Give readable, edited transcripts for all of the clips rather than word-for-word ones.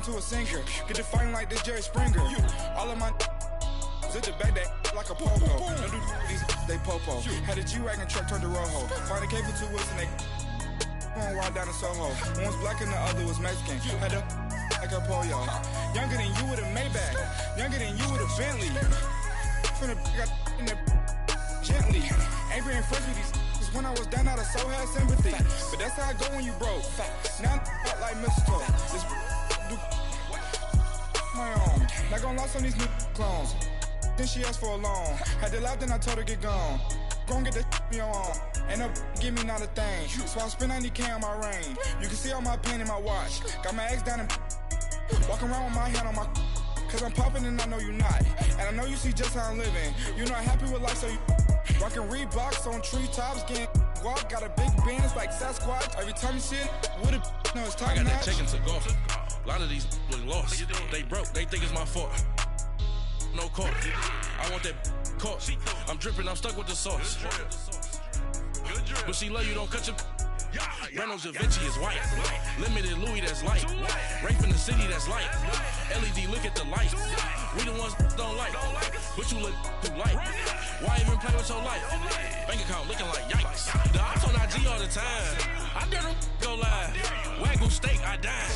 into a singer. Get to fighting like this Jerry Springer. All of my zip the back that like a popo. Don't do these, they popo. Had a G-Wagon truck turned to Rojo. Find a K for 2 weeks and they going wild down in Soho. One was black and the other was Mexican. Had a like a pollo. Younger than you with a Maybach. Younger than you with a Bentley. From the got in the gently. Ain't being friends with these. Cause when I was down, I so had sympathy. But that's how I go when you broke. Now I'm out like mistletoe. This do my own. Not gonna lost on these new clones. Then she asked for a loan. Had to laugh, then I told her get gone. Gon' get that me on. Ain't no give me not a thing. So I spend 90K on my range. You can see all my pain in my watch. Got my ex down and walking around with my hand on my. Cause I'm popping and I know you not. And I know you see just how I'm living. You not happy with life, so you rockin' Reeboks on treetops, getting guap. Got a big Benz like Sasquatch. Every time you see it, with a no, it's time. I got that chicken to go. A lot of these look lost. They broke, they think it's my fault. No court. I want that court. I'm dripping, I'm stuck with the sauce. But she love you, don't cut your. Reynolds Da Vinci is white. Limited Louis, that's light. Rape in the city, that's light. LED, look at the light. We the ones don't like. But you look too light. Why even play with your life? Bank account looking like yikes. The ops on IG all the time. I dare them go live. Wagyu steak, I died.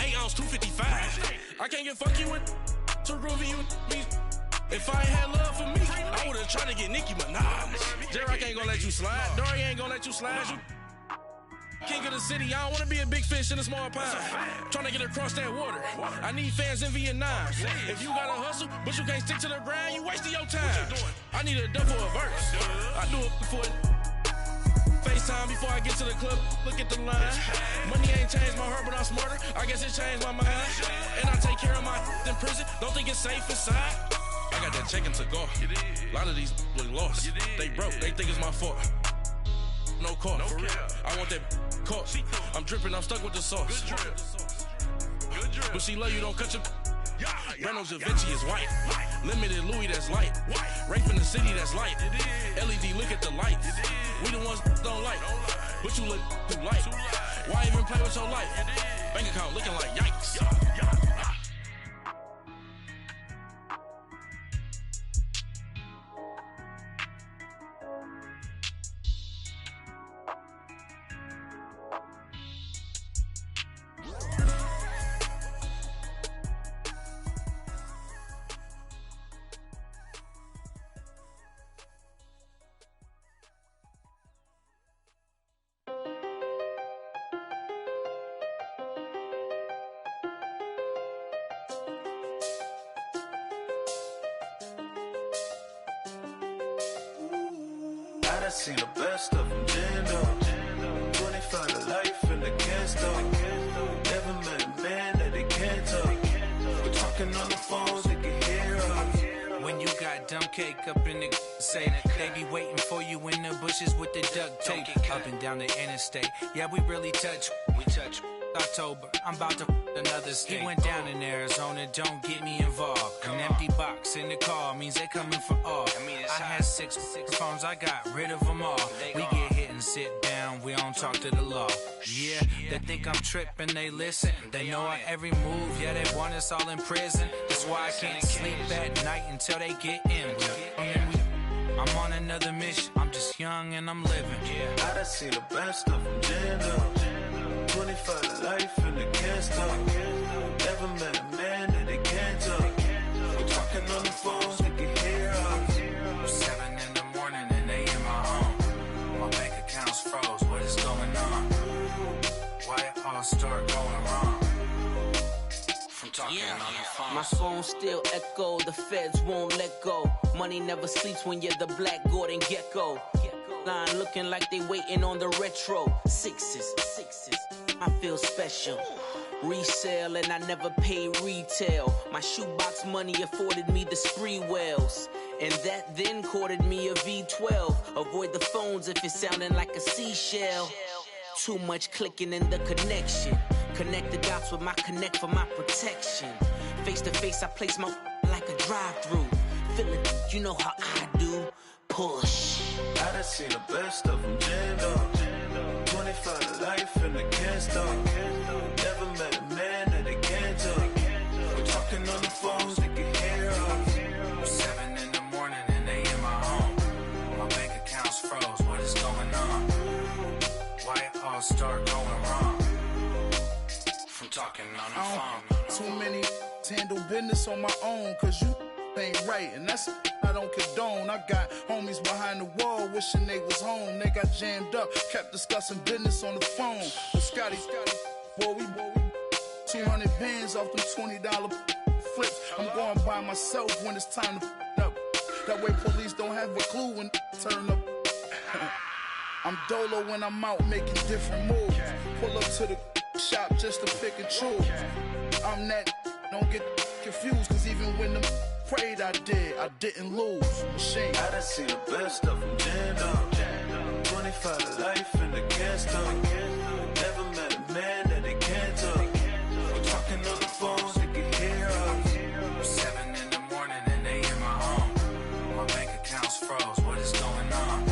8 ounce, 255. I can't get fuck you with to groovy you me. If I ain't had love for me, I would've tried to get Nicki Minaj. J-Rock ain't gonna let you slide. Dory ain't gonna let you slide. You king of the city, I don't wanna be a big fish in a small pond. Tryna get across that water. I need fans in Vietnam. If you gotta hustle, but you can't stick to the grind, you wasting your time. I need a dub for a verse. I do it for FaceTime before I get to the club. Look at the line. Money ain't changed my heart, but I'm smarter. I guess it changed my mind. And I take care of my in prison. Don't think it's safe inside. I got that chicken to go. A lot of these look lost. They broke, they think it's my fault. No court. I want that court. I'm dripping, I'm stuck with the sauce. But she love you, don't cut your. Reynolds Da Vinci is white. Limited Louis, that's light. Rape in the city, that's light. LED, look at the lights. We the ones don't like. But you look too light. Why even play with your life? Bank account looking like yikes. I seen the best of them, Jando. 25 to life in the Cansto. Never met a man that they can't talk. We're talking on the phones, they can hear us. When you got dumb cake up in the say, they be waiting for you in the bushes with the duct tape. Up and down the interstate, yeah, we really touch. We touch. October, I'm about to another state. He went down in Arizona, don't get me involved. An empty box in the car means they coming for all. I had six phones, I got rid of them all. We get hit and sit down, we don't talk to the law. Yeah, they think I'm tripping, they listen. They know our every move, yeah, they want us all in prison. That's why I can't sleep at night until they get in. I'm on another mission, I'm just young and I'm living. I done seen the best of them, Jando. 25 to life in the Cansto. Never met a man that they can't talk. We're talking on the phones, they can hear us. 7 in the morning and they in my home. My bank account's froze, what is going on? Why it all start going wrong? From talking on the phone. My phone still echo, the feds won't let go. Money never sleeps when you're the black Gordon Gecko. Line looking like they waiting on the retro. Sixes, I feel special. Resale and I never pay retail. My shoebox money afforded me the spree wells. And that then courted me a V12. Avoid the phones if it's sounding like a seashell. Too much clicking in the connection. Connect the dots with my connect for my protection. Face to face, I place my like a drive-through. Feeling, you know how I do. Push. I done seen the best of them, Jando. 25 to life in the Cansto. Never met a man that they can't talk. phone. Too many handle business on my own, cause you ain't right, and that's I don't condone. I got homies behind the wall wishing they was home. They got jammed up, kept discussing business on the phone. But Scotty, boy, we 200 bands off them $20 flips. I'm going by myself when it's time to up. That way police don't have a clue when turn up. I'm dolo when I'm out making different moves. Pull up to the shop just to pick and choose. I'm that, don't get confused, cause even when them prayed I didn't lose. Machine. I done seen the best of them jammed up. 25 to life in the gas tank. Never met a man that they can't talk. We're talking on the phones, they can hear us. 7 in the morning and they in my home. My bank account's froze, what is going on?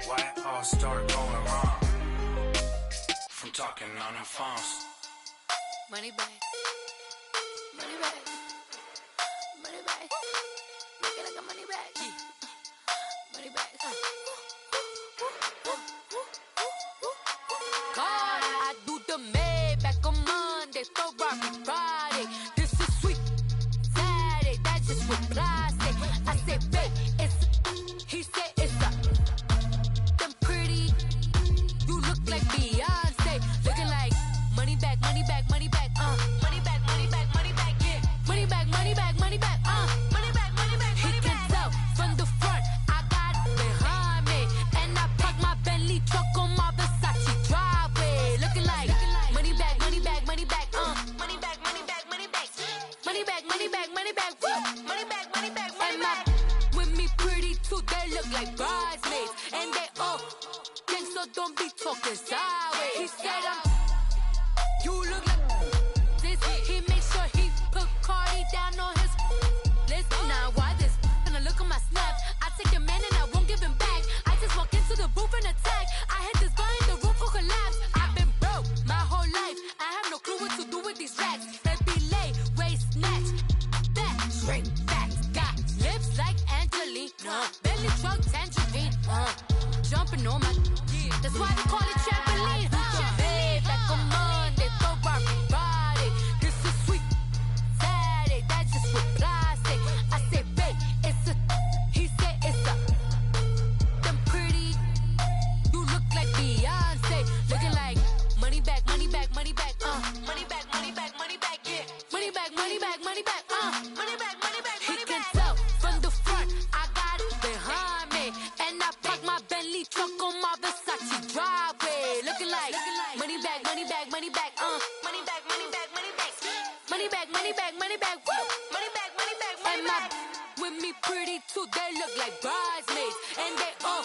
Why it all start going wrong? From talking on the phones. Money back. Money back. Money back. Make it like a money back. Money back. God, I do the Maybach on Monday, Ferrari Friday. This is sweet Saturday, that's just with plastic. I said, babe, it's he said it's them pretty. You look like Beyonce, looking like money back, money back, money back, money back, money back, money back, yeah. Money back, money back, money back, money back, money back, money back. He can tell from the front, I got it behind me, and I park my Bentley truck on my Versace driveway, looking like money back, money back, money back, money back, money back, money back, money back, money back, money back, money back, money back, money back. With me pretty too, they look like bridesmaids, and they all gang, so don't be talking sideways. He said you look like this. He makes sure he put Cardi down on his list. Now why this? Gonna look at my snap. I take a man and I won't give him back. I just walk into the booth and attack. I hit this guy in the roof will collapse. I've been broke my whole life. I have no clue what to do with these racks. That be lay, waist snatch, back, straight back. Got lips like Angelina, belly truck tangerine, jumping on my. That's why they call it trampoline. Babe, like a Monday, Ferrari Friday. This is sweet Saturday, that's just with plastic. I say, babe, it's a. He said it's a. Them pretty. You look like Beyonce, looking like money back, money back, money back, money back, money back, money back, yeah. Money back, money back, money back, money back, money back. He can tell from the front, I got it behind me, and I park my Bentley truck on my Versace driveway, looking like money back, money back, money back, money back, money back, money back, money back, money back, money back, money back, money back, money back. With me pretty too, they look like bridesmaids, and they all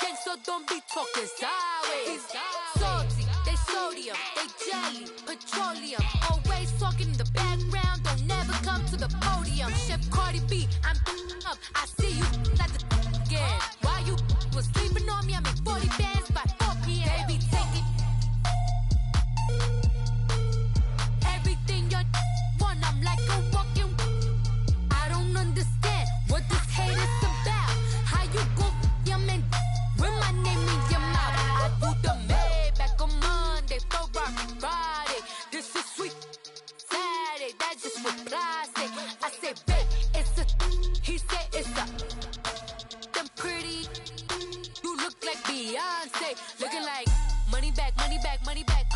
gang, so don't be talking sideways. Salty, they sodium, they jelly, petroleum, always talking in the background, don't never come to the podium. Chef Cardi B, I'm up, I see you like the again. Why you was sleeping on me? I make 40 bands by 4 p.m. Baby, take it. Everything you want, I'm like a walking. I don't understand what this hate is about. How you go, your man, with my name in your mouth. I do the Maybach on Monday, Ferrari Friday. This is sweet Saturday, that's just with plastic. I say, babe, it's a. He said it's a. Them pretty. You look like Beyonce, looking like money back, money back, money back,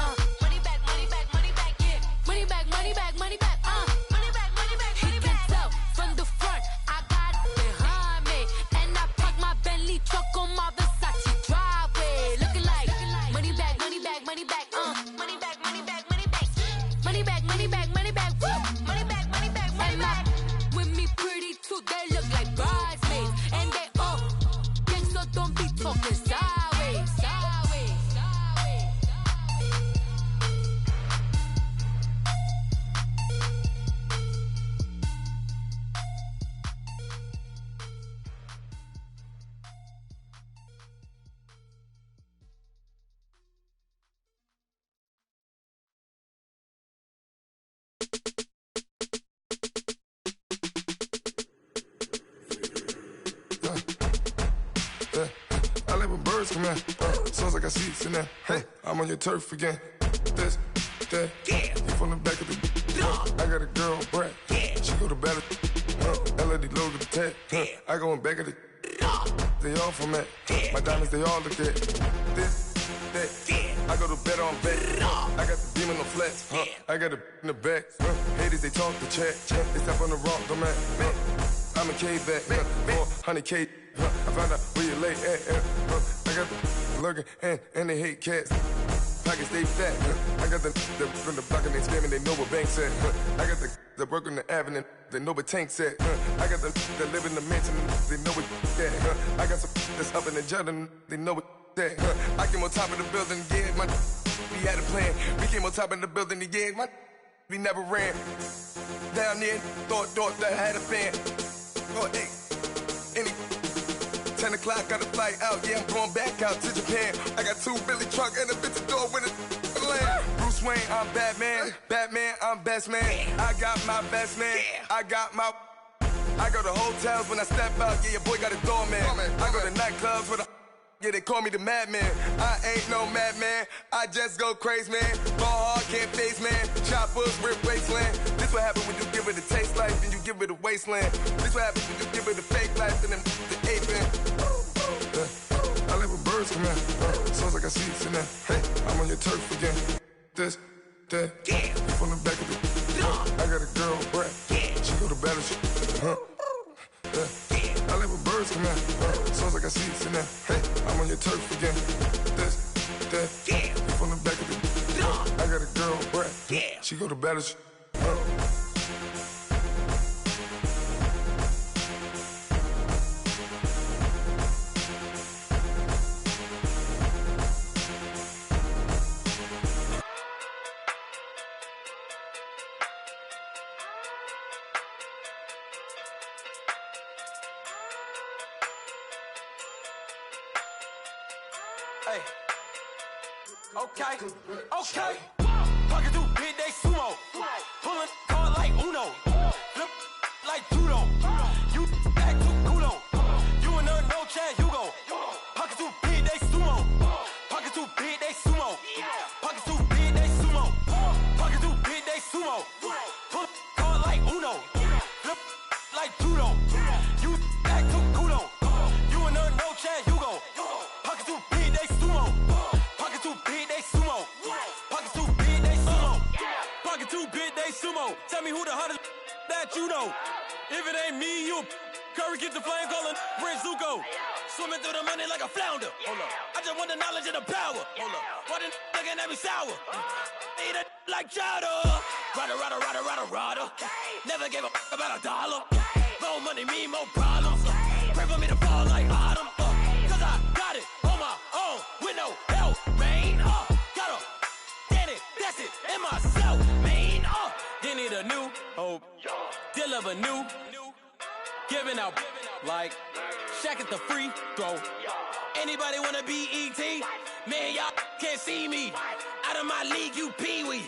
money back, money back, money back, yeah. Money back, money back, money back, money back, money back, money back. He can tell from the front, I got it behind me, and I park my Bentley truck on my Versace driveway, looking like money back, money back, money back, money back, money back, money back, money back, money back, money back, money back, money back, money back. With me pretty too, they look like bridesmaids, and they all gang, so don't be talking sideways, sideways, sideways. I like when birds come in. Sounds like I see seats in there. Hey, I'm on your turf again. This, that, yeah. from the back of the I got a girl, Brad. She go to battle. LED logo the tag. I go in back of the they all from that. My diamonds, they all look at this, that. I go to bed on bed. I got the demon on flats. I got it in the back. Haters, they talk the chat. They step on the rock, the man. I'm a K back. 400K. I found out where you lay at. I got the lurking and they hate cats. Pockets stay fat. I got the from the block and they scamming, they know what banks at. I got the work on the avenue, they know what tanks at. I got the live in the mansion, they know what that. I got some that's up in the jungle, they know what that. I came on top of the building, yeah, my we had a plan. We came on top of the building, yeah, my we never ran. Down there, thought that I had a fan. Oh, hey, any 10 o'clock, got a flight out, yeah, I'm going back out to Japan. I got 2 Billy truck and a bitch door with a land. Bruce Wayne, I'm Batman. Batman, I'm best man. I got my best man. I go to hotels when I step out, yeah, your boy got a doorman. I go to nightclubs with a yeah, they call me the madman. I ain't no madman, I just go crazy, man. Ball hard, can't face, man. Choppers, rip wasteland. This what happen when you give it a taste life, then you give it a wasteland. This what happens when you give it a fake life, and then the ape in. I like when birds come in. Sounds like I see it in there. Hey, I'm on your turf again. This, that. You from the back of the I got a girl, Brad. She go to battle, I like when birds come in. Sounds like I see it in there. Hey, I'm on your turf again. This, that. You from the back of the I got a girl, Brad. She go to battle, Okay. Fucking through big day sumo. Pulling card like Uno. Flip like judo. You back to kudo. You and no Chad Hugo. Pocket through big day sumo. Pocket through big day sumo. Pocket through big day sumo. Pocket through big day sumo. Pull card like Uno. Flip like judo. You back to kudo. You and no Chad Hugo. Pocket through big day sumo. Pocket through big day sumo. Pocket through big day sumo. Pocket through big day sumo. Tell me who the hottest that you know. If it ain't me, you Curry keep the flame calling Prince Zuko. Swimming through the money like a flounder. Hold up. I just want the knowledge and the power. Hold up. Why the looking at me sour? Eat it like chowder. Rada. Never gave a about $1. More money mean more problems. Pray for me to fall like autumn. Cause I got it on my own with no help, man. Gotta get it, that's it, in myself, man. They need a new hope, deal of a new, giving out like Shaq at the free throw. Anybody wanna be E.T.? Man, y'all can't see me. Out of my league, you pee-wee.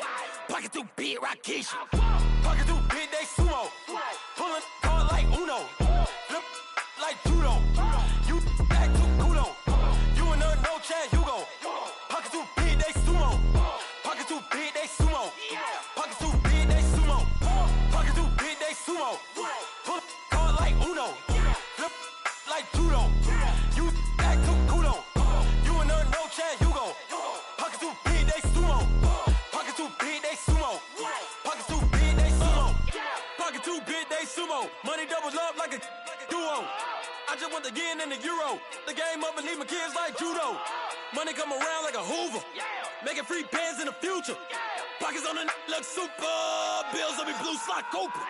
Pocket through beat Rakishi. Pocket through big day sumo. Pulling card like Uno. Flip like judo. You back to kudo. You and no Chad Hugo. Pocket through big day sumo. Pocket through big day sumo. Pocket through big day sumo. Pocket through big day sumo. Pull card like Uno. Flip like judo. You back to kudo. You and no Chad Hugo. Pocket through big day sumo. Pocket through big day sumo. Pocket through big day sumo. Pocket through big day sumo. Money doubles up like a duo. I just want the yen and the euro. The game up and leave my kids like judo. Money come around like a Hoover. Making free bands in the future. Pockets on the look super. Bills on me blue slot Cooper.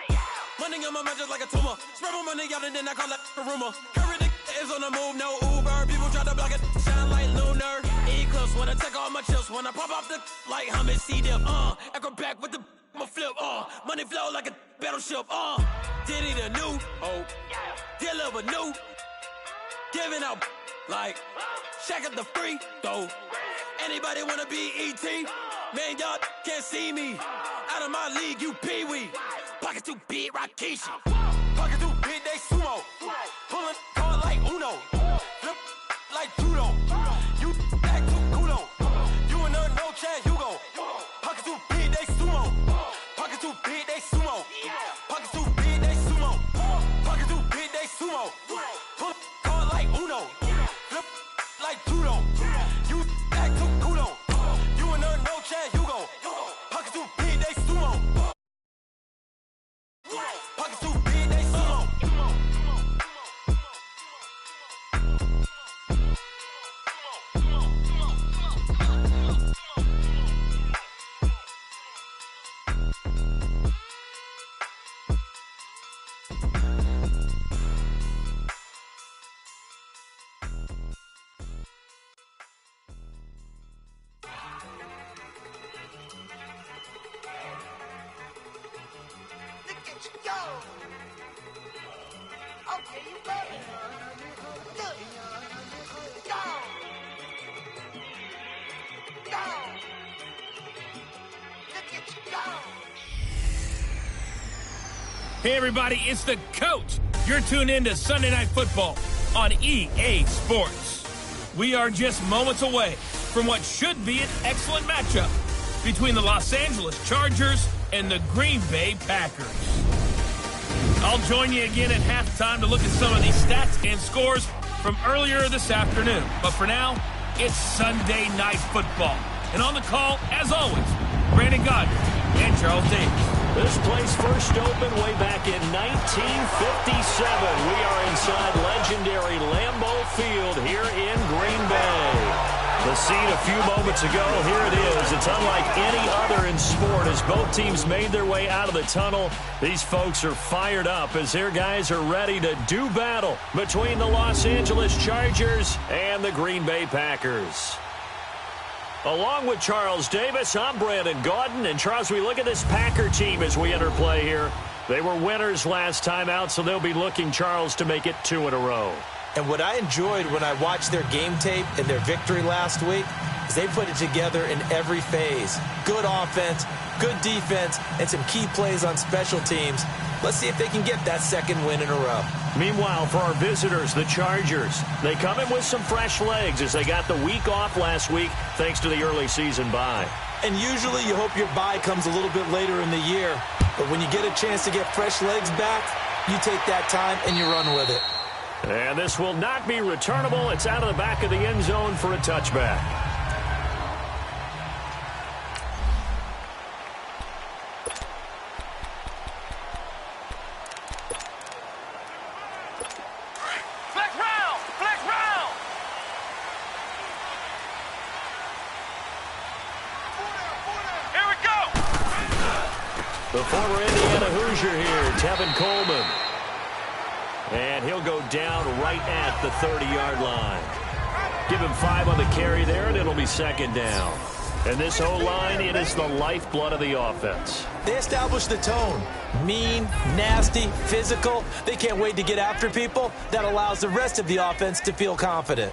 Money on my mind just like a tumor. Spread my money out and then I call that a rumor. Curry the is on the move, no Uber. People try to block it, shine like lunar. Eclipse when I take all my chips. When I pop off the like hummus, C-dip. Acrobat with the my flip. Money flow like a battleship. Diddy the new hope. Deliver new. Giving out like Shaq at the free throw. Anybody wanna be E.T.? Man, y'all can't see me. Out of my league, you pee-wee. Pocket too big, Rakishi. Pocket too big, they sumo. Pulling card like Uno. Flip like judo. You back to kudo. You and no Chad Hugo. Pocket too big, they sumo. Hey, everybody, it's the coach. You're tuned in to Sunday Night Football on EA Sports. We are just moments away from what should be an excellent matchup between the Los Angeles Chargers and the Green Bay Packers. I'll join you again at halftime to look at some of these stats and scores from earlier this afternoon. But for now, it's Sunday Night Football. And on the call, as always, Brandon Gardner and Charles Davis. This place first opened way back in 1957. We are inside legendary Lambeau Field here in Green Bay. The scene a few moments ago, here it is. It's unlike any other in sport as both teams made their way out of the tunnel. These folks are fired up as their guys are ready to do battle between the Los Angeles Chargers and the Green Bay Packers. Along with Charles Davis, I'm Brandon Gaudin. And Charles, we look at this Packer team as we enter play here. They were winners last time out, so they'll be looking, Charles, to make it 2 in a row. And what I enjoyed when I watched their game tape and their victory last week is they put it together in every phase. Good offense, good defense, and some key plays on special teams. Let's see if they can get that second win in a row. Meanwhile, for our visitors, the Chargers, they come in with some fresh legs as they got the week off last week thanks to the early season bye. And usually you hope your bye comes a little bit later in the year. But when you get a chance to get fresh legs back, you take that time and you run with it. And this will not be returnable. It's out of the back of the end zone for a touchback. The former Indiana Hoosier here, Tevin Coleman. And he'll go down right at the 30-yard line. Give him 5 on the carry there, and it'll be second down. And this O-line, it is the lifeblood of the offense. They established the tone. Mean, nasty, physical. They can't wait to get after people. That allows the rest of the offense to feel confident.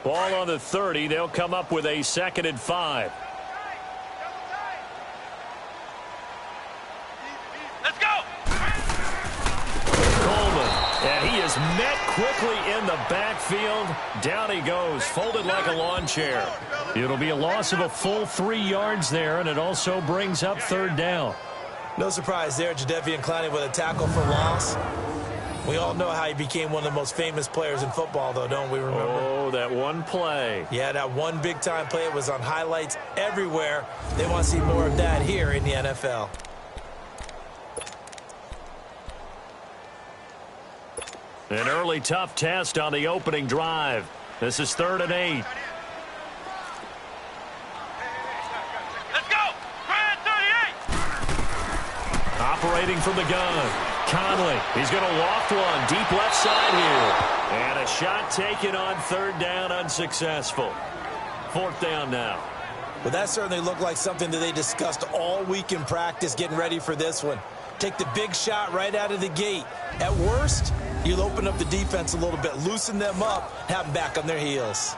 Ball on the 30. They'll come up with a 2nd and 5. Let's go! Coleman, and he is met quickly in the backfield. Down he goes, folded like a lawn chair. It'll be a loss of a full 3 yards there, and it also brings up 3rd down. No surprise there, Jadeveon Clowney with a tackle for loss. We all know how he became one of the most famous players in football, though, don't we remember? Oh, that one play. Yeah, that one big-time play. It was on highlights everywhere. They want to see more of that here in the NFL. An early tough test on the opening drive. This is 3rd and 8. Let's go! Brand 38! Operating from the gun. Conley, he's going to loft one deep left side here. And a shot taken on 3rd down, unsuccessful. 4th down now. Well, that certainly looked like something that they discussed all week in practice getting ready for this one. Take the big shot right out of the gate. At worst, you'll open up the defense a little bit, loosen them up, have them back on their heels.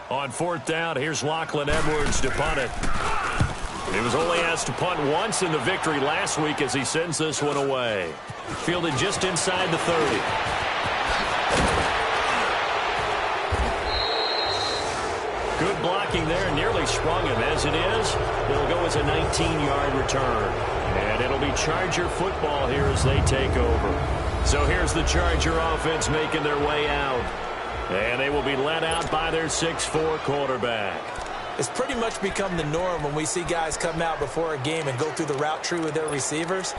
On 4th down, here's Lachlan Edwards to punt it. He was only asked to punt once in the victory last week as he sends this one away. Fielded just inside the 30. Good blocking there, nearly sprung him. As it is, it'll go as a 19-yard return. And it'll be Charger football here as they take over. So here's the Charger offense making their way out. And they will be led out by their 6'4" quarterback. It's pretty much become the norm when we see guys come out before a game and go through the route tree with their receivers.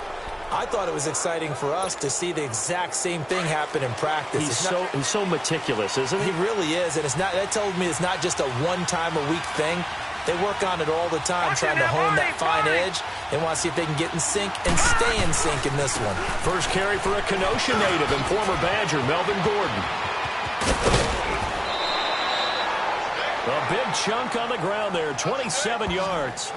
I thought it was exciting for us to see the exact same thing happen in practice. He's so meticulous, isn't he? He really is, and that told me it's not just a one-time-a-week thing. They work on it all the time, trying to hone that fine edge. They want to see if they can get in sync and stay in sync in this one. First carry for a Kenosha native and former Badger, Melvin Gordon. A big chunk on the ground there, 27 yards.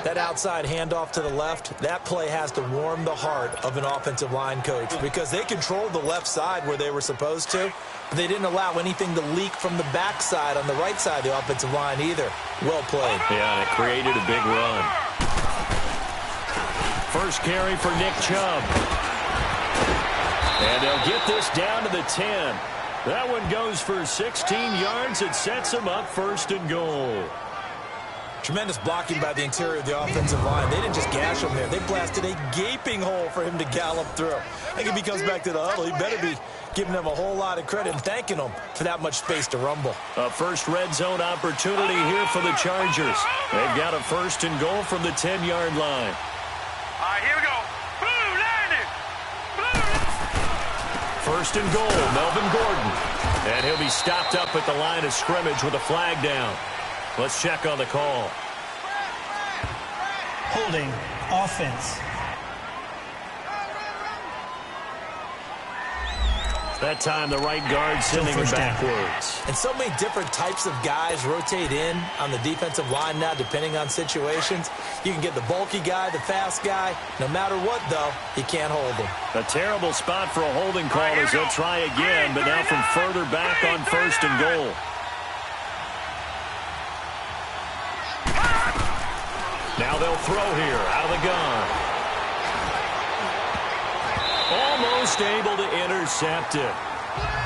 That outside handoff to the left, that play has to warm the heart of an offensive line coach because they controlled the left side where they were supposed to, but they didn't allow anything to leak from the backside on the right side of the offensive line either. Well played. Yeah, and it created a big run. First carry for Nick Chubb. And they'll get this down to the 10. That one goes for 16 yards. It sets them up 1st and goal. Tremendous blocking by the interior of the offensive line. They didn't just gash him there. They blasted a gaping hole for him to gallop through. I think if he comes back to the huddle, he better be giving them a whole lot of credit and thanking them for that much space to rumble. A first red zone opportunity here for the Chargers. They've got a 1st and goal from the 10-yard line. All right, here we go. Blue landing. Blue. 1st and goal, Melvin Gordon. And he'll be stopped up at the line of scrimmage with a flag down. Let's check on the call. Holding offense. That time the right guard sending him backwards. And so many different types of guys rotate in on the defensive line now depending on situations. You can get the bulky guy, the fast guy. No matter what, though, you can't hold them. A terrible spot for a holding call as they'll try again, but now from further back on 1st and goal. Now they'll throw here out of the gun. Almost able to intercept it.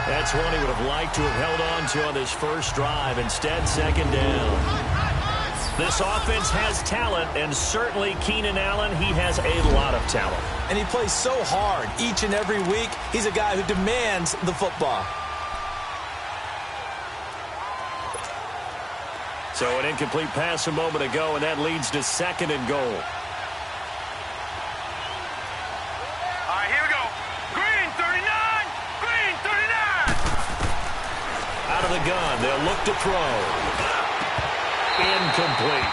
That's one he would have liked to have held on to on this first drive. Instead, 2nd down. This offense has talent, and certainly Keenan Allen, he has a lot of talent. And he plays so hard each and every week. He's a guy who demands the football. So an incomplete pass a moment ago, and that leads to 2nd and goal. All right, here we go. Green 39. Green 39. Out of the gun, they'll look to throw. Incomplete.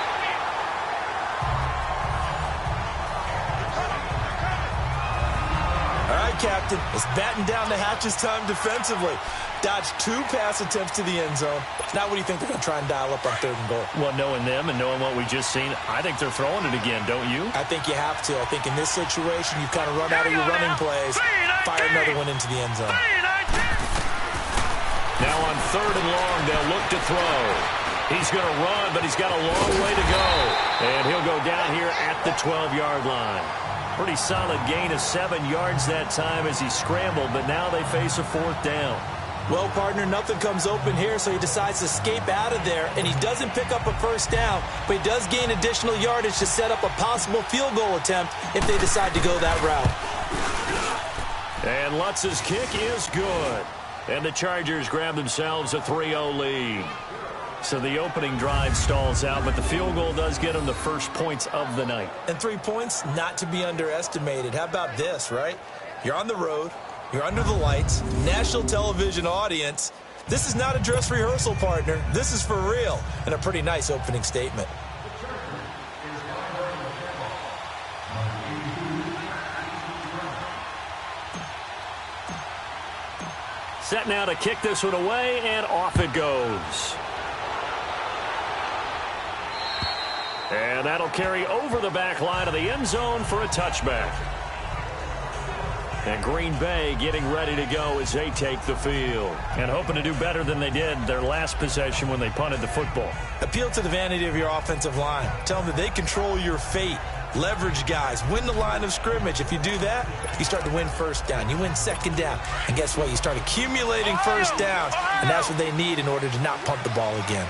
All right, Captain. It's batten down the hatches time defensively. Dodged 2 pass attempts to the end zone. Now what do you think they're going to try and dial up on 3rd and goal? Well, knowing them and knowing what we just seen, I think they're throwing it again, don't you? I think you have to. I think in this situation, you kind of run out of your running plays, fire another one into the end zone. Now on 3rd and long, they'll look to throw. He's going to run, but he's got a long way to go. And he'll go down here at the 12-yard line. Pretty solid gain of 7 yards that time as he scrambled, but now they face a 4th down. Well, partner, nothing comes open here, so he decides to escape out of there, and he doesn't pick up a 1st down, but he does gain additional yardage to set up a possible field goal attempt if they decide to go that route. And Lutz's kick is good. And the Chargers grab themselves a 3-0 lead. So the opening drive stalls out, but the field goal does get them the first points of the night. And 3 points, not to be underestimated. How about this, right? You're on the road. You're under the lights, national television audience. This is not a dress rehearsal, partner. This is for real, and a pretty nice opening statement. Set now to kick this one away, and off it goes. And that'll carry over the back line of the end zone for a touchback. And Green Bay getting ready to go as they take the field. And hoping to do better than they did their last possession when they punted the football. Appeal to the vanity of your offensive line. Tell them that they control your fate. Leverage guys. Win the line of scrimmage. If you do that, you start to win 1st down. You win 2nd down. And guess what? You start accumulating 1st downs. And that's what they need in order to not punt the ball again.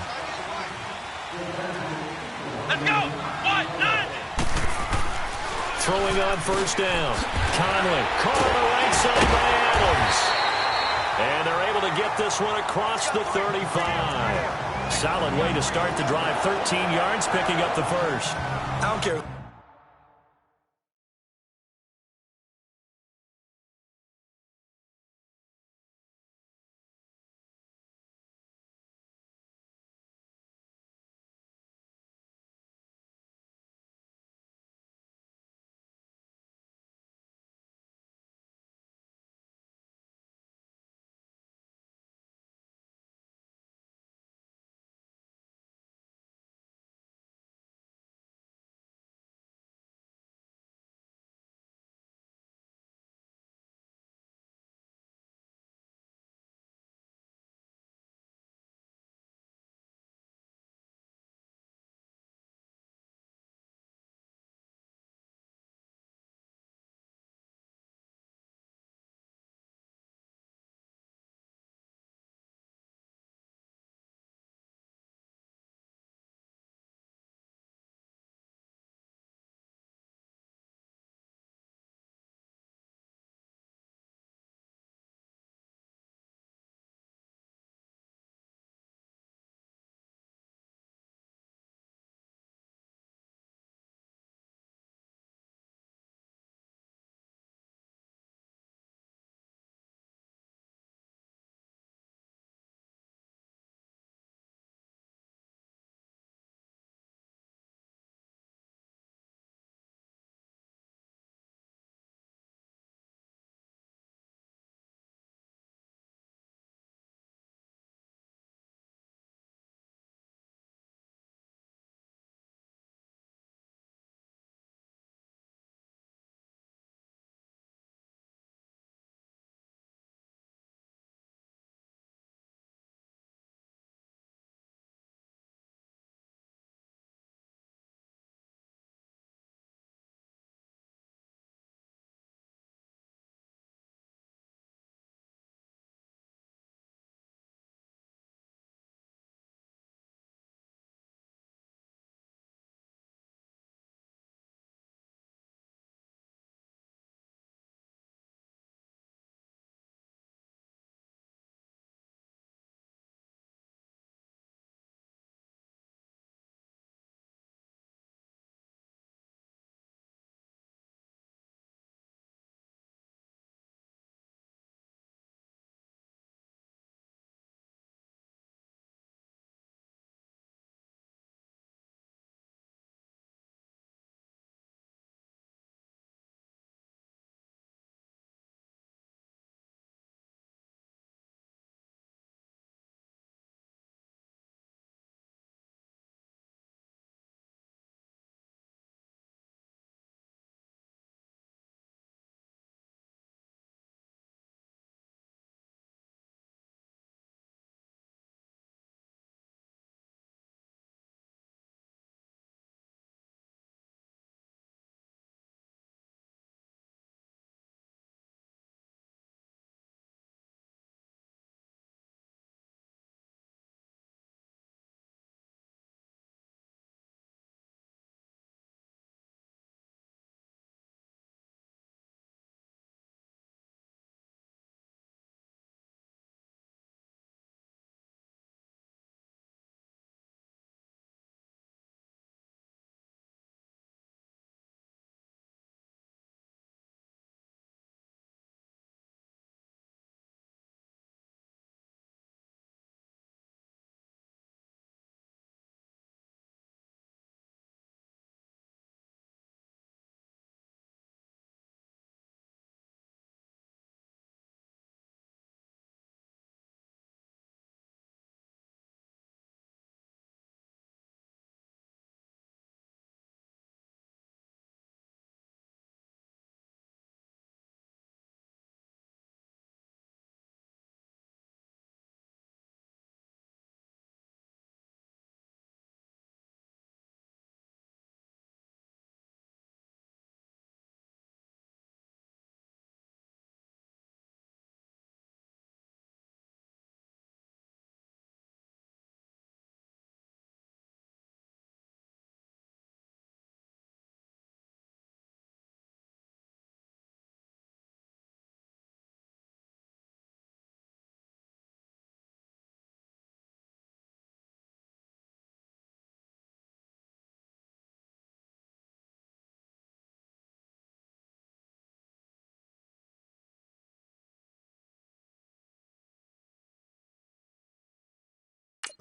Let's go. 1-9. Throwing on 1st down. Conley caught on the right side by Adams. And they're able to get this one across the 35. Solid way to start the drive. 13 yards, picking up the 1st. I don't care.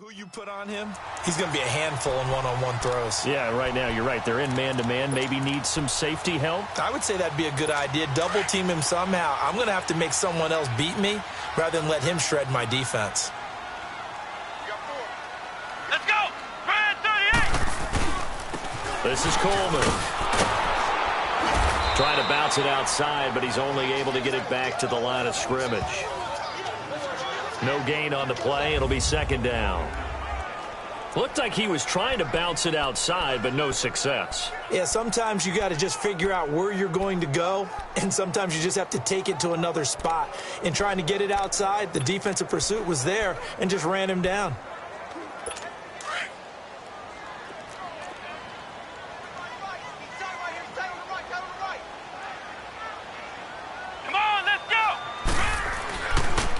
Who you put on him, he's going to be a handful in one-on-one throws. Yeah, right now, you're right. They're in man-to-man. Maybe need some safety help. I would say that'd be a good idea. Double team him somehow. I'm going to have to make someone else beat me rather than let him shred my defense. Let's go! Brad 38! This is Coleman. Trying to bounce it outside, but he's only able to get it back to the line of scrimmage. No gain on the play. It'll be second down. Looked like he was trying to bounce it outside, but no success. Yeah, sometimes you got to just figure out where you're going to go, and sometimes you just have to take it to another spot. In trying to get it outside, the defensive pursuit was there and just ran him down.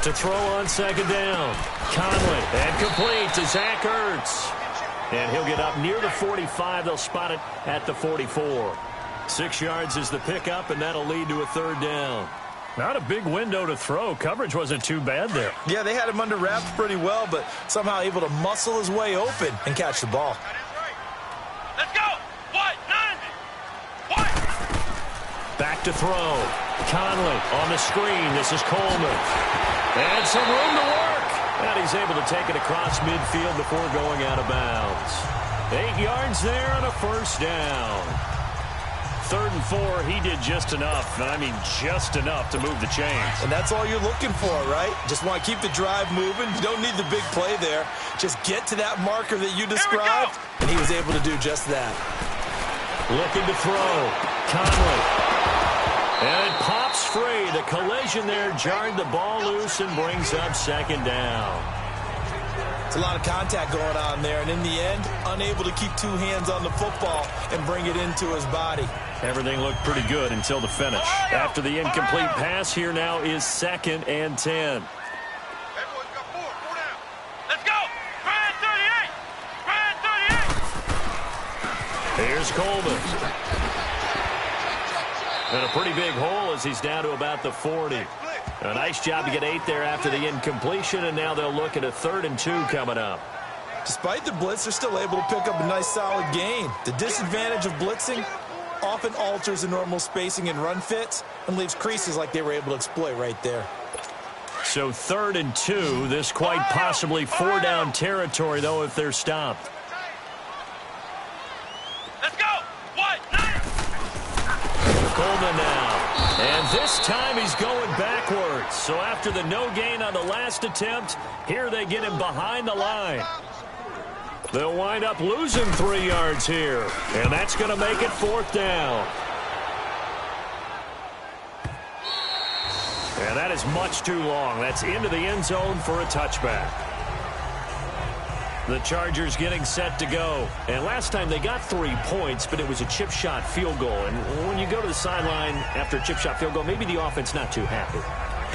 To throw on second down. Conley, and complete to Zach Ertz. And he'll get up near the 45. They'll spot it at the 44. 6 yards is the pickup, and that'll lead to a third down. Not a big window to throw. Coverage wasn't too bad there. Yeah, they had him under wraps pretty well, but somehow able to muscle his way open and catch the ball. Let's go! What? 90! What? Back to throw. Conley on the screen. This is Coleman. And some room to work. And he's able to take it across midfield before going out of bounds. 8 yards there on a first down. 3rd and 4, he did just enough. And I mean just enough to move the chains. And that's all you're looking for, right? Just want to keep the drive moving. You don't need the big play there. Just get to that marker that you described. And he was able to do just that. Looking to throw. Conley. And it pops free. The collision there jarred the ball loose and brings up second down. It's a lot of contact going on there, and in the end, unable to keep 2 hands on the football and bring it into his body. Everything looked pretty good until the finish. After the incomplete pass, here now is 2nd and 10. Everyone's got 4 down. Let's go! Brad 38! Brad 38! Here's Coleman. And a pretty big hole as he's down to about the 40. A nice job to get 8 there after the incompletion, and now they'll look at a 3rd and 2 coming up. Despite the blitz, they're still able to pick up a nice solid gain. The disadvantage of blitzing often alters the normal spacing and run fits and leaves creases like they were able to exploit right there. So 3rd and 2, this quite possibly 4-down territory, though, if they're stopped. Let's go! What? 90! Coleman now. And this time he's going backwards. So after the no gain on the last attempt, here they get him behind the line. They'll wind up losing 3 yards here. And that's going to make it 4th down. And that is much too long. That's into the end zone for a touchback. The Chargers getting set to go. And last time they got 3 points, but it was a chip shot field goal. And when you go to the sideline after a chip shot field goal, maybe the offense not too happy.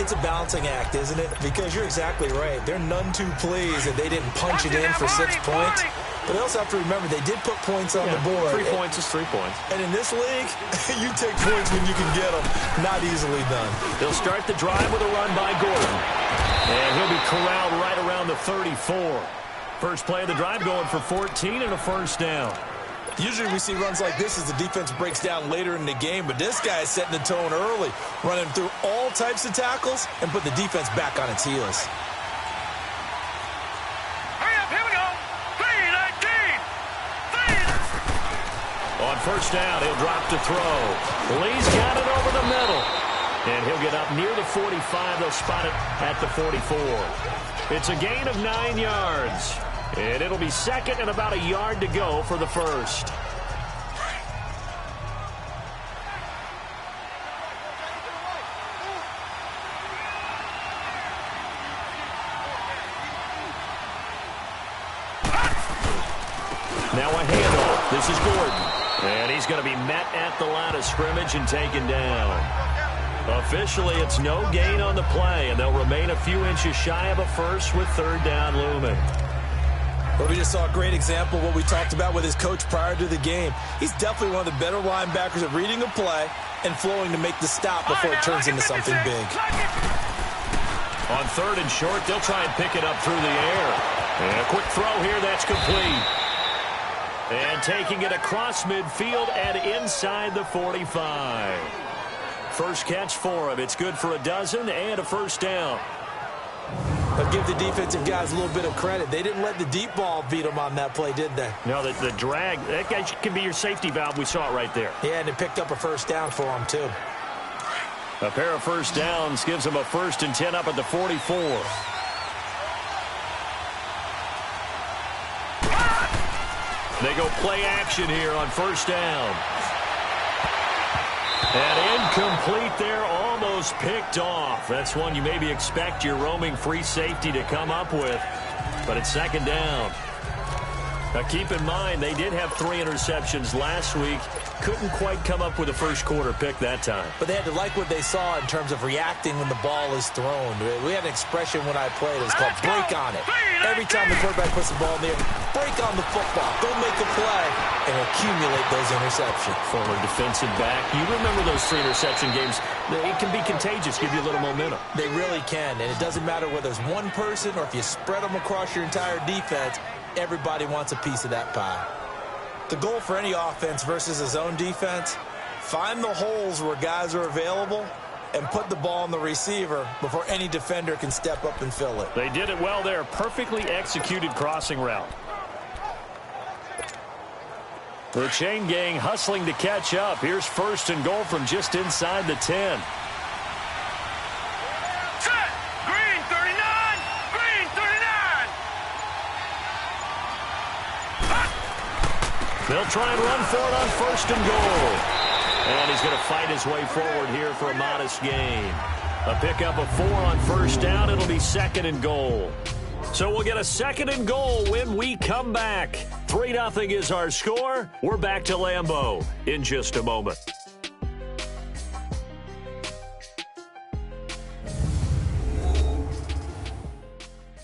It's a balancing act, isn't it? Because you're exactly right. They're none too pleased that they didn't punch it in for 6 points. But they also have to remember they did put points on the board. 3 points is 3 points. And in this league, you take points when you can get them. Not easily done. They'll start the drive with a run by Gordon. And he'll be corralled right around the 34. First play of the drive going for 14 and a first down. Usually we see runs like this as the defense breaks down later in the game, but this guy is setting the tone early, running through all types of tackles and put the defense back on its heels. Hurry up, here we go! 3-19! On first down, he'll drop to throw. Lee's got it over the middle. And he'll get up near the 45. They'll spot it at the 44. It's a gain of 9 yards. And it'll be 2nd and about a yard to go for the first. Now a handoff. This is Gordon. And he's going to be met at the line of scrimmage and taken down. Officially, it's no gain on the play, and they'll remain a few inches shy of a first with 3rd down looming. Well, we just saw a great example of what we talked about with his coach prior to the game. He's definitely one of the better linebackers at reading a play and flowing to make the stop before it turns into something big. On 3rd and short, they'll try and pick it up through the air. And a quick throw here, that's complete. And taking it across midfield and inside the 45. First catch for him. It's good for a dozen and a first down. I'll give the defensive guys a little bit of credit. They didn't let the deep ball beat them on that play, did they? No, the drag, that guy can be your safety valve. We saw it right there. Yeah, and it picked up a first down for them, too. A pair of first downs gives them a 1st and 10 up at the 44. They go play action here on first down. And incomplete there, almost picked off. That's one you maybe expect your roaming free safety to come up with, but it's second down. Now keep in mind, they did have 3 interceptions last week. Couldn't quite come up with a first quarter pick that time. But they had to like what they saw in terms of reacting when the ball is thrown. We had an expression when I played. It was called break on it. Every time the quarterback puts the ball in the air, break on the football. Go make a play and accumulate those interceptions. Former defensive back. You remember those 3 interception games. It can be contagious, give you a little momentum. They really can, and it doesn't matter whether it's one person or if you spread them across your entire defense. Everybody wants a piece of that pie. The goal for any offense versus a zone defense, find the holes where guys are available and put the ball on the receiver before any defender can step up and fill it. They did it well there. Perfectly executed crossing route. The chain gang hustling to catch up. Here's 1st and goal from just inside the 10. They'll try and run for it on 1st and goal. And he's going to fight his way forward here for a modest gain. A pickup of 4 on first down. It'll be 2nd and goal. So we'll get a 2nd and goal when we come back. 3-0 is our score. We're back to Lambeau in just a moment.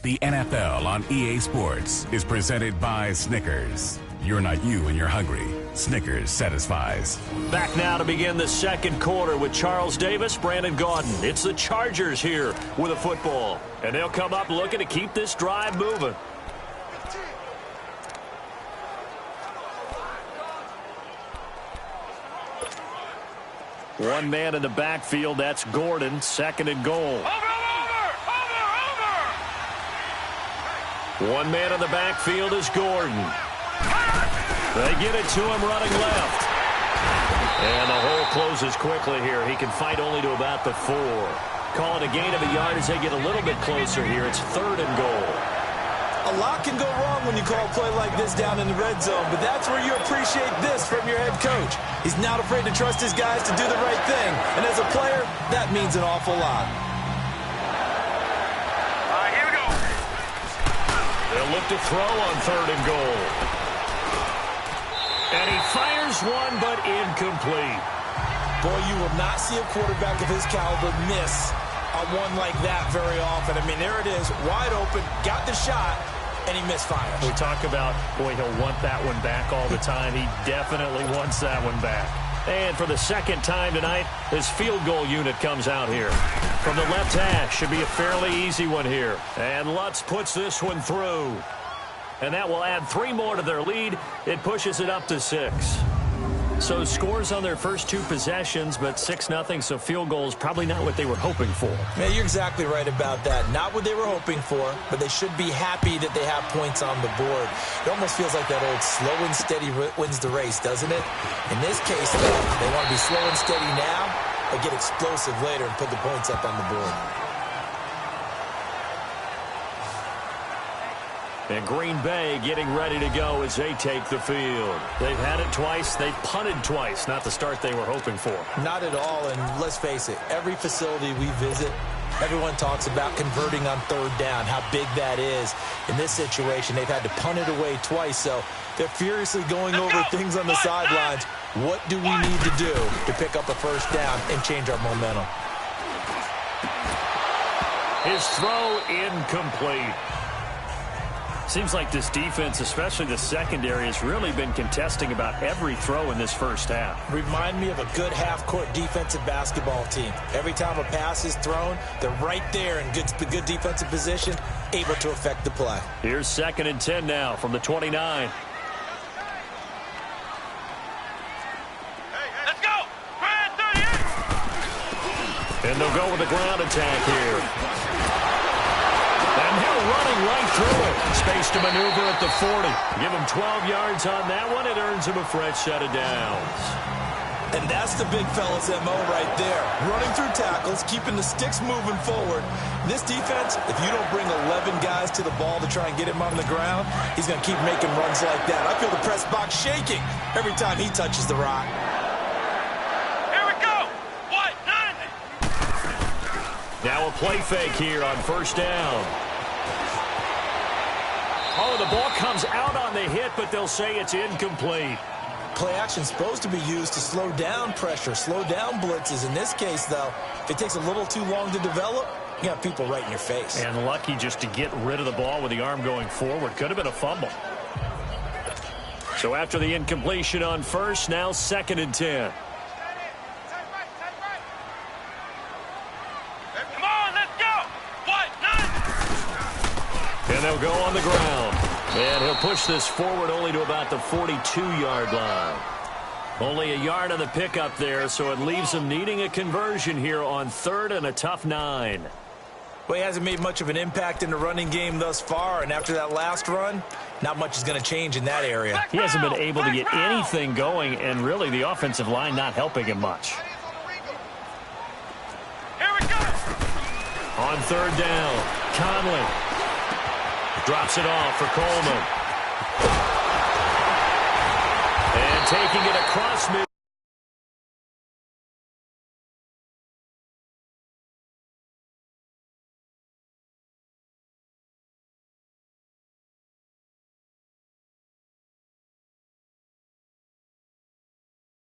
The NFL on EA Sports is presented by Snickers. You're not you and you're hungry. Snickers satisfies. Back now to begin the second quarter with Charles Davis, Brandon Gaudin. It's the Chargers here with a football. And they'll come up looking to keep this drive moving. One man in the backfield, that's Gordon, 2nd and goal. One man in the backfield is Gordon. They get it to him running left. And the hole closes quickly here. He can fight only to about the 4. Call it a gain of a yard as they get a little bit closer here. It's 3rd and goal. A lot can go wrong when you call a play like this down in the red zone, but that's where you appreciate this from your head coach. He's not afraid to trust his guys to do the right thing. And as a player, that means an awful lot. All right, here we go. They'll look to throw on 3rd and goal. And he fires one, but incomplete. Boy, you will not see a quarterback of his caliber miss on one like that very often. I mean, there it is, wide open, got the shot, and he misfires. We talk about, boy, he'll want that one back all the time. He definitely wants that one back. And for the 2nd time tonight, his field goal unit comes out here. From the left hash, should be a fairly easy one here. And Lutz puts this one through. And that will add 3 more to their lead. It pushes it up to 6. So scores on their first 2 possessions, but 6-0, so field goals probably not what they were hoping for. Man, you're exactly right about that. Not what they were hoping for, but they should be happy that they have points on the board. It almost feels like that old slow and steady wins the race, doesn't it? In this case, though, they want to be slow and steady now, but get explosive later and put the points up on the board. And Green Bay getting ready to go as they take the field. They've had it twice. They've punted twice. Not the start they were hoping for. Not at all, and let's face it, every facility we visit, everyone talks about converting on 3rd down, how big that is. In this situation, they've had to punt it away twice, so they're furiously going over things on the sidelines. What do we need to do to pick up a 1st down and change our momentum? His throw incomplete. Seems like this defense, especially the secondary, has really been contesting about every throw in this first half. Remind me of a good half-court defensive basketball team. Every time a pass is thrown, they're right there in good defensive position, able to affect the play. Here's 2nd and 10 now from the 29. Let's go! 38! And they'll go with a ground attack here. And Hill running right through it. Space to maneuver at the 40. Give him 12 yards on that one. It earns him a fresh set of downs. And that's the big fella's MO right there. Running through tackles, keeping the sticks moving forward. This defense, if you don't bring 11 guys to the ball to try and get him on the ground, he's going to keep making runs like that. I feel the press box shaking every time he touches the rock. Here we go! What? None! Now a play fake here on 1st down. Oh, the ball comes out on the hit, but they'll say it's incomplete. Play action is supposed to be used to slow down pressure, slow down blitzes. In this case, though, if it takes a little too long to develop, you got people right in your face. And lucky just to get rid of the ball with the arm going forward. Could have been a fumble. So after the incompletion on 1st, now 2nd and 10. Come on, let's go! What? None! And they'll go on the ground. And he'll push this forward only to about the 42-yard line. Only a yard on the pickup there, so it leaves him needing a conversion here on 3rd and a tough 9. Well, he hasn't made much of an impact in the running game thus far, and after that last run, not much is going to change in that area. He hasn't been able to get anything going, and really the offensive line not helping him much. Here we go! On 3rd down, Conley drops it off for Coleman. And taking it across